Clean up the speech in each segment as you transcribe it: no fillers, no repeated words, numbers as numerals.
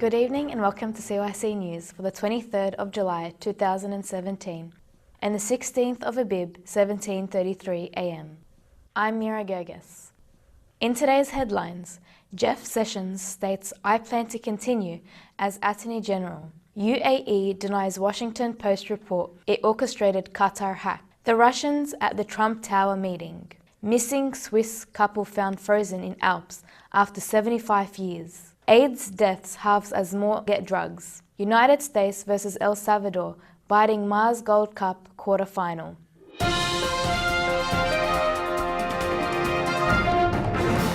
Good evening and welcome to CYC News for the 23rd of July 2017 and the 16th of Abib 1733 AM. I'm Mira Gerges. In today's headlines, Jeff Sessions states, "I plan to continue as Attorney General." UAE denies Washington Post report it orchestrated Qatar hack. The Russians at the Trump Tower meeting. Missing Swiss couple found frozen in Alps after 75 years. AIDS deaths halves as more get drugs. United States versus El Salvador, biting Mars Gold Cup quarter-final.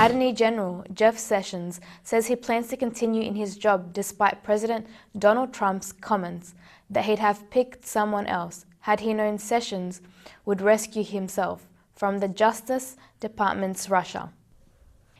Attorney General Jeff Sessions says he plans to continue in his job despite President Donald Trump's comments that he'd have picked someone else had he known Sessions would rescue himself from the Justice Department's Russia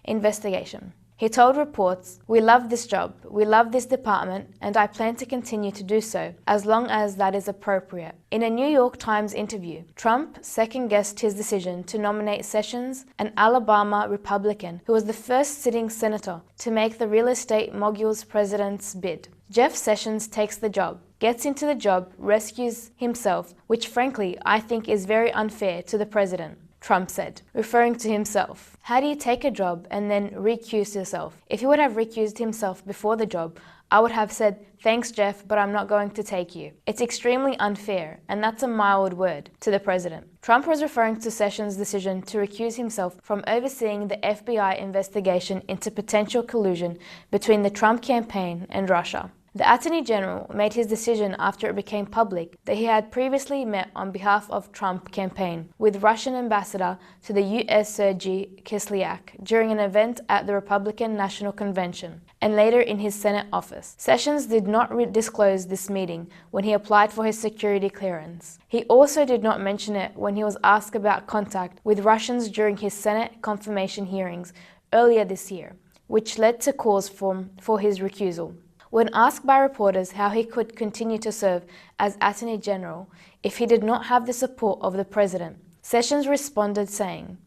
investigation. He told reports, "We love this job, we love this department, and I plan to continue to do so, as long as that is appropriate." In a New York Times interview, Trump second-guessed his decision to nominate Sessions, an Alabama Republican who was the first sitting senator to make the real estate mogul's president's bid. Jeff Sessions takes the job, gets into the job, rescues himself, which frankly I think is very unfair to the president, Trump said, referring to himself. How do you take a job and then recuse yourself? If he would have recused himself before the job, I would have said, "Thanks, Jeff, but I'm not going to take you." It's extremely unfair, and that's a mild word, to the president. Trump was referring to Sessions' decision to recuse himself from overseeing the FBI investigation into potential collusion between the Trump campaign and Russia. The Attorney General made his decision after it became public that he had previously met on behalf of Trump campaign with Russian ambassador to the US Sergei Kislyak during an event at the Republican National Convention and later in his Senate office. Sessions did not disclose this meeting when he applied for his security clearance. He also did not mention it when he was asked about contact with Russians during his Senate confirmation hearings earlier this year, which led to calls for his recusal. When asked by reporters how he could continue to serve as Attorney General if he did not have the support of the President, Sessions responded saying,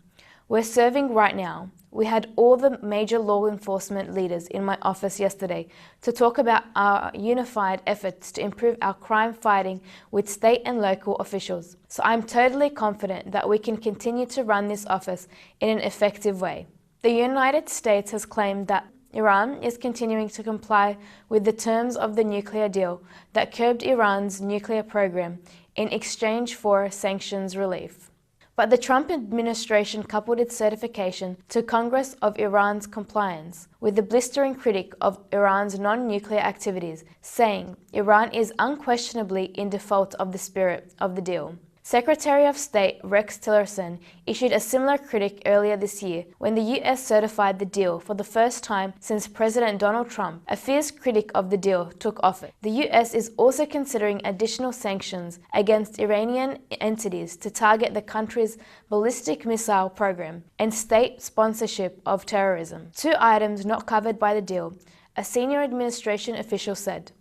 "We're serving right now. We had all the major law enforcement leaders in my office yesterday to talk about our unified efforts to improve our crime fighting with state and local officials. So I'm totally confident that we can continue to run this office in an effective way." The United States has claimed that Iran is continuing to comply with the terms of the nuclear deal that curbed Iran's nuclear program in exchange for sanctions relief. But the Trump administration coupled its certification to Congress of Iran's compliance with the blistering critic of Iran's non-nuclear activities, saying Iran is unquestionably in default of the spirit of the deal. Secretary of State Rex Tillerson issued a similar critic earlier this year when the US certified the deal for the first time since President Donald Trump, a fierce critic of the deal, took office. The US is also considering additional sanctions against Iranian entities to target the country's ballistic missile program and state sponsorship of terrorism, two items not covered by the deal, a senior administration official said.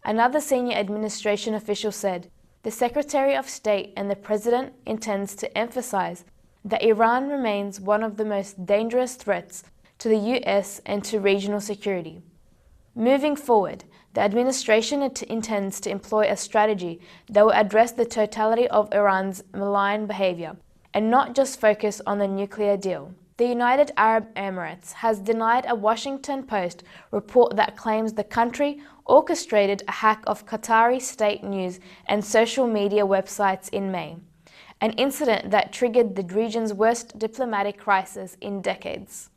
Another senior administration official said, "The Secretary of State and the President intends to emphasize that Iran remains one of the most dangerous threats to the US and to regional security. Moving forward, the administration intends to employ a strategy that will address the totality of Iran's malign behavior and not just focus on the nuclear deal." The United Arab Emirates has denied a Washington Post report that claims the country orchestrated a hack of Qatari state news and social media websites in May, an incident that triggered the region's worst diplomatic crisis in decades.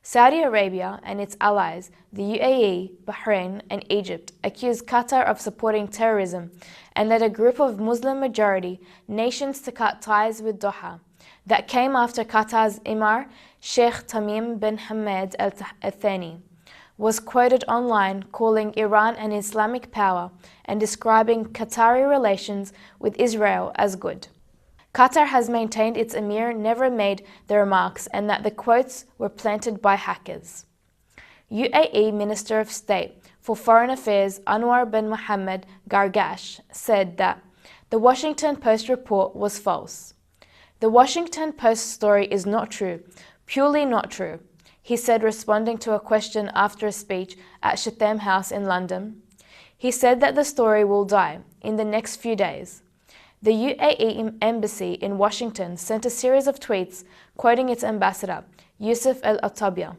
Saudi Arabia and its allies, the UAE, Bahrain, and Egypt, accused Qatar of supporting terrorism and led a group of Muslim-majority nations to cut ties with Doha. That came after Qatar's Emir, Sheikh Tamim bin Hamad Al Thani, was quoted online calling Iran an Islamic power and describing Qatari relations with Israel as good. Qatar has maintained its emir never made the remarks and that the quotes were planted by hackers. UAE Minister of State for Foreign Affairs Anwar bin Mohammed Gargash said that the Washington Post report was false. "The Washington Post story is not true, purely not true," he said, responding to a question after a speech at Chatham House in London. He said that the story will die in the next few days. The UAE embassy in Washington sent a series of tweets quoting its ambassador, Yusuf al-Attabia,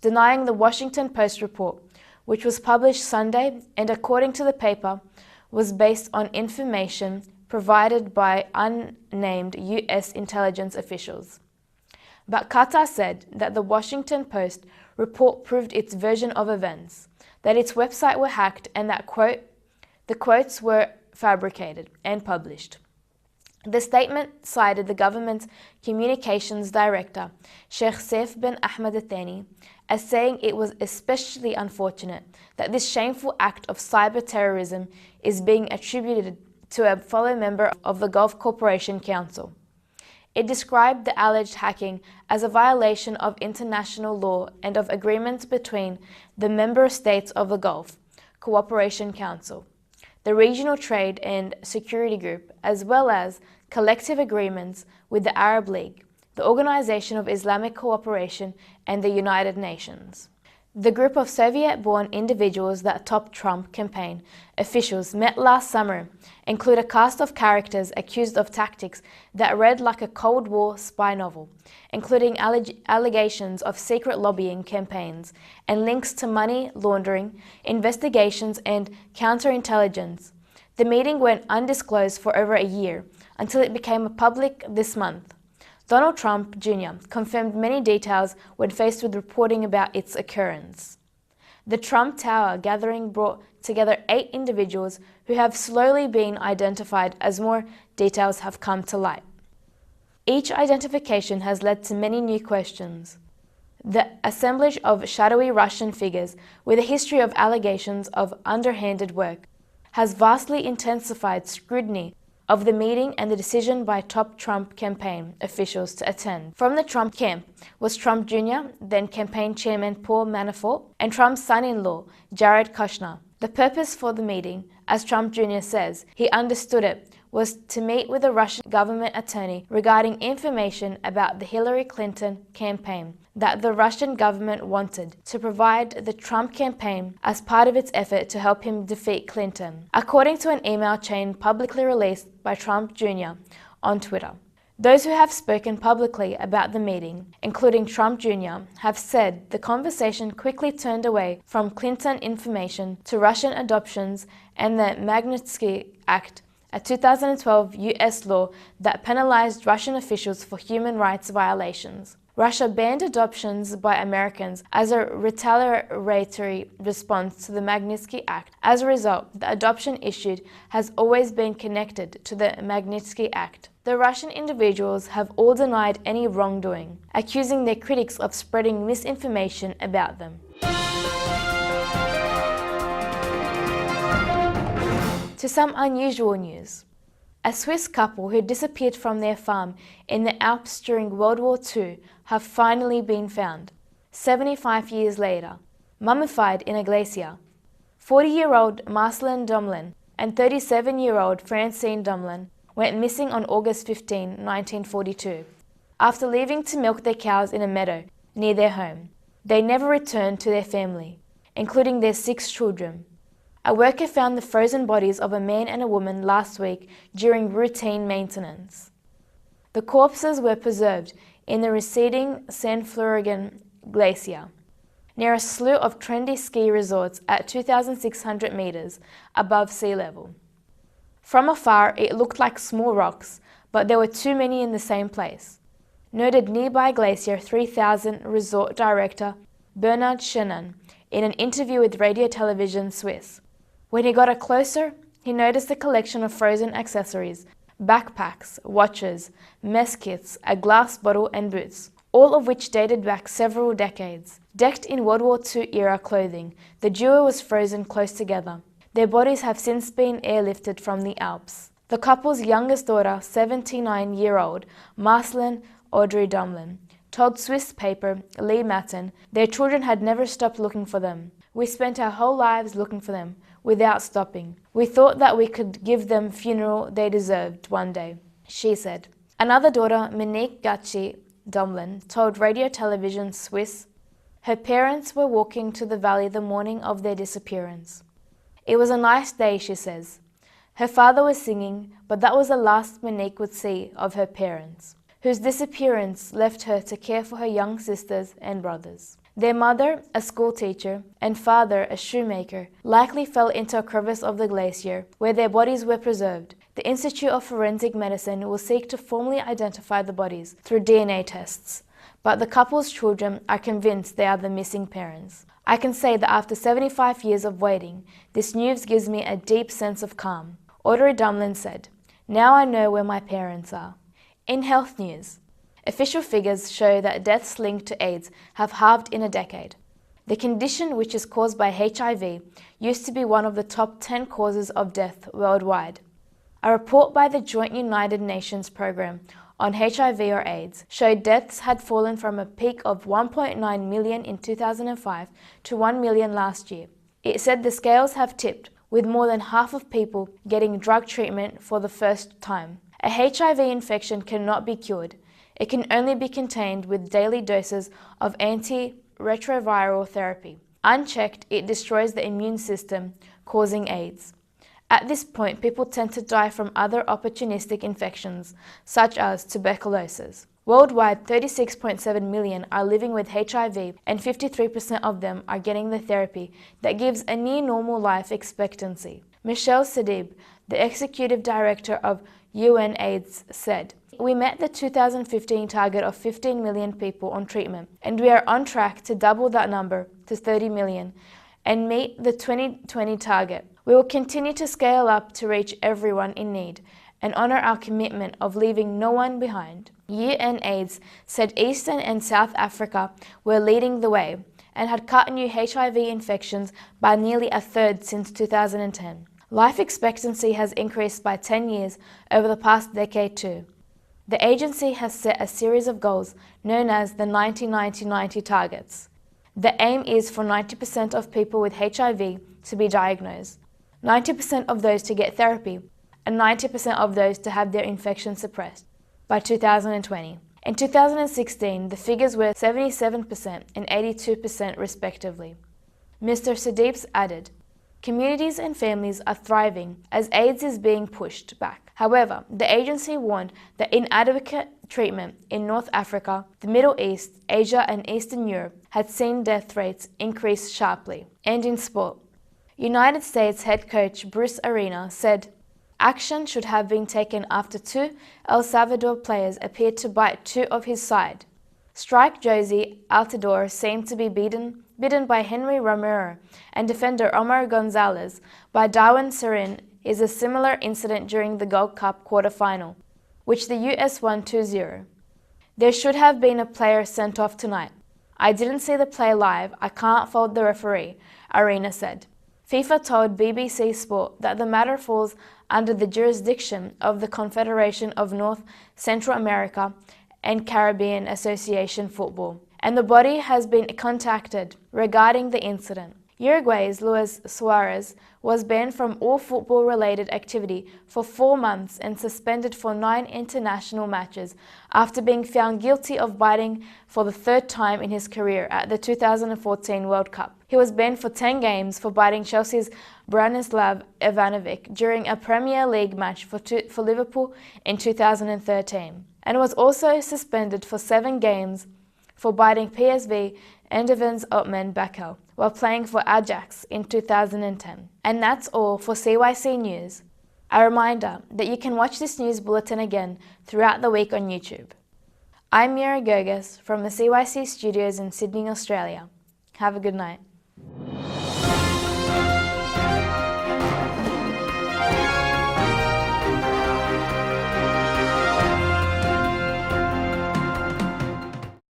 denying the Washington Post report, which was published Sunday and, according to the paper, was based on information provided by unnamed U.S. intelligence officials. But Qatar said that the Washington Post report proved its version of events, that its website were hacked and that, quote, the quotes were fabricated and published. The statement cited the government's communications director, Sheikh Saif bin Ahmed Al-Thani, as saying it was especially unfortunate that this shameful act of cyber terrorism is being attributed to a fellow member of the Gulf Cooperation Council. It described the alleged hacking as a violation of international law and of agreements between the member states of the Gulf Cooperation Council, the Regional Trade and Security Group, as well as collective agreements with the Arab League, the Organization of Islamic Cooperation, and the United Nations. The group of Soviet-born individuals that topped Trump campaign officials met last summer include a cast of characters accused of tactics that read like a Cold War spy novel, including allegations of secret lobbying campaigns and links to money laundering, investigations, and counterintelligence. The meeting went undisclosed for over a year until it became public this month. Donald Trump Jr. confirmed many details when faced with reporting about its occurrence. The Trump Tower gathering brought together 8 individuals who have slowly been identified as more details have come to light. Each identification has led to many new questions. The assemblage of shadowy Russian figures with a history of allegations of underhanded work has vastly intensified scrutiny of the meeting and the decision by top Trump campaign officials to attend. From the Trump camp was Trump Jr., then campaign chairman Paul Manafort, and Trump's son-in-law, Jared Kushner. The purpose for the meeting, as Trump Jr. says, he understood it, was to meet with a Russian government attorney regarding information about the Hillary Clinton campaign that the Russian government wanted to provide the Trump campaign as part of its effort to help him defeat Clinton, according to an email chain publicly released by Trump Jr. on Twitter. Those who have spoken publicly about the meeting, including Trump Jr., have said the conversation quickly turned away from Clinton information to Russian adoptions and the Magnitsky Act, a 2012 U.S. law that penalized Russian officials for human rights violations. Russia banned adoptions by Americans as a retaliatory response to the Magnitsky Act. As a result, the adoption issued has always been connected to the Magnitsky Act. The Russian individuals have all denied any wrongdoing, accusing their critics of spreading misinformation about them. To some unusual news. A Swiss couple who disappeared from their farm in the Alps during World War II have finally been found, 75 years later, mummified in a glacier. 40-year-old Marceline Domlin and 37-year-old Francine Domlin went missing on August 15, 1942, after leaving to milk their cows in a meadow near their home. They never returned to their family, including their 6 children. A worker found the frozen bodies of a man and a woman last week during routine maintenance. The corpses were preserved in the receding San Florian Glacier, near a slew of trendy ski resorts at 2,600 meters above sea level. From afar, it looked like small rocks, but there were too many in the same place, noted nearby Glacier 3000 resort director Bernard Chenin in an interview with Radio Television Suisse. When he got a closer, he noticed a collection of frozen accessories, backpacks, watches, mess kits, a glass bottle and boots, all of which dated back several decades. Decked in World War II-era clothing, the duo was frozen close together. Their bodies have since been airlifted from the Alps. The couple's youngest daughter, 79-year-old Marceline Audrey Domlin, told Swiss paper Le Matin their children had never stopped looking for them. "We spent our whole lives looking for them, without stopping. We thought that we could give them the funeral they deserved one day," she said. Another daughter, Monique Gachi Domlin, told Radio Television Suisse, Her parents were walking to the valley the morning of their disappearance. It was a nice day, she says. Her father was singing, but that was the last Monique would see of her parents, whose disappearance left her to care for her young sisters and brothers. Their mother, a schoolteacher, and father, a shoemaker, likely fell into a crevice of the glacier where their bodies were preserved. The Institute of Forensic Medicine will seek to formally identify the bodies through DNA tests, but the couple's children are convinced they are the missing parents. I can say that after 75 years of waiting, this news gives me a deep sense of calm. Audrey Dumlin said, "Now I know where my parents are." In health news, official figures show that deaths linked to AIDS have halved in a decade. The condition, which is caused by HIV, used to be one of the top 10 causes of death worldwide. A report by the Joint United Nations Programme on HIV or AIDS showed deaths had fallen from a peak of 1.9 million in 2005 to 1 million last year. It said the scales have tipped, with more than half of people getting drug treatment for the first time. A HIV infection cannot be cured. It can only be contained with daily doses of antiretroviral therapy. Unchecked, it destroys the immune system, causing AIDS. At this point, people tend to die from other opportunistic infections, such as tuberculosis. Worldwide, 36.7 million are living with HIV, and 53% of them are getting the therapy that gives a near-normal life expectancy. Michelle Sedib, the executive director of UNAIDS, said, "We met the 2015 target of 15 million people on treatment, and we are on track to double that number to 30 million and meet the 2020 target. We will continue to scale up to reach everyone in need and honor our commitment of leaving no one behind." UNAIDS said Eastern and South Africa were leading the way and had cut new HIV infections by nearly a third since 2010. Life expectancy has increased by 10 years over the past decade too. The agency has set a series of goals known as the 90-90-90 targets. The aim is for 90% of people with HIV to be diagnosed, 90% of those to get therapy, and 90% of those to have their infection suppressed by 2020. In 2016, the figures were 77% and 82% respectively. Mr. Sedibs added, "Communities and families are thriving as AIDS is being pushed back. However, the agency warned that inadequate treatment in North Africa, the Middle East, Asia and Eastern Europe had seen death rates increase sharply." And in sport, United States head coach Bruce Arena said, "Action should have been taken after 2 El Salvador players appeared to bite 2 of his side. Strike Josie Altidore seemed to be bitten by Henry Romero, and defender Omar Gonzalez by Darwin Serin is a similar incident during the Gold Cup quarter-final, which the US won 2-0. There should have been a player sent off tonight. I didn't see the play live, I can't fault the referee," Arena said. FIFA told BBC Sport that the matter falls under the jurisdiction of the Confederation of North Central America and Caribbean Association Football, and the body has been contacted regarding the incident. Uruguay's Luis Suarez was banned from all football-related activity for 4 months and suspended for 9 international matches after being found guilty of biting for the 3rd time in his career at the 2014 World Cup. He was banned for 10 games for biting Chelsea's Branislav Ivanovic during a Premier League match for Liverpool in 2013, and was also suspended for 7 games for biting PSV Eindhoven's Otman Bakel while playing for Ajax in 2010. And that's all for CYC News. A reminder that you can watch this news bulletin again throughout the week on YouTube. I'm Mira Gogas from the CYC studios in Sydney, Australia. Have a good night.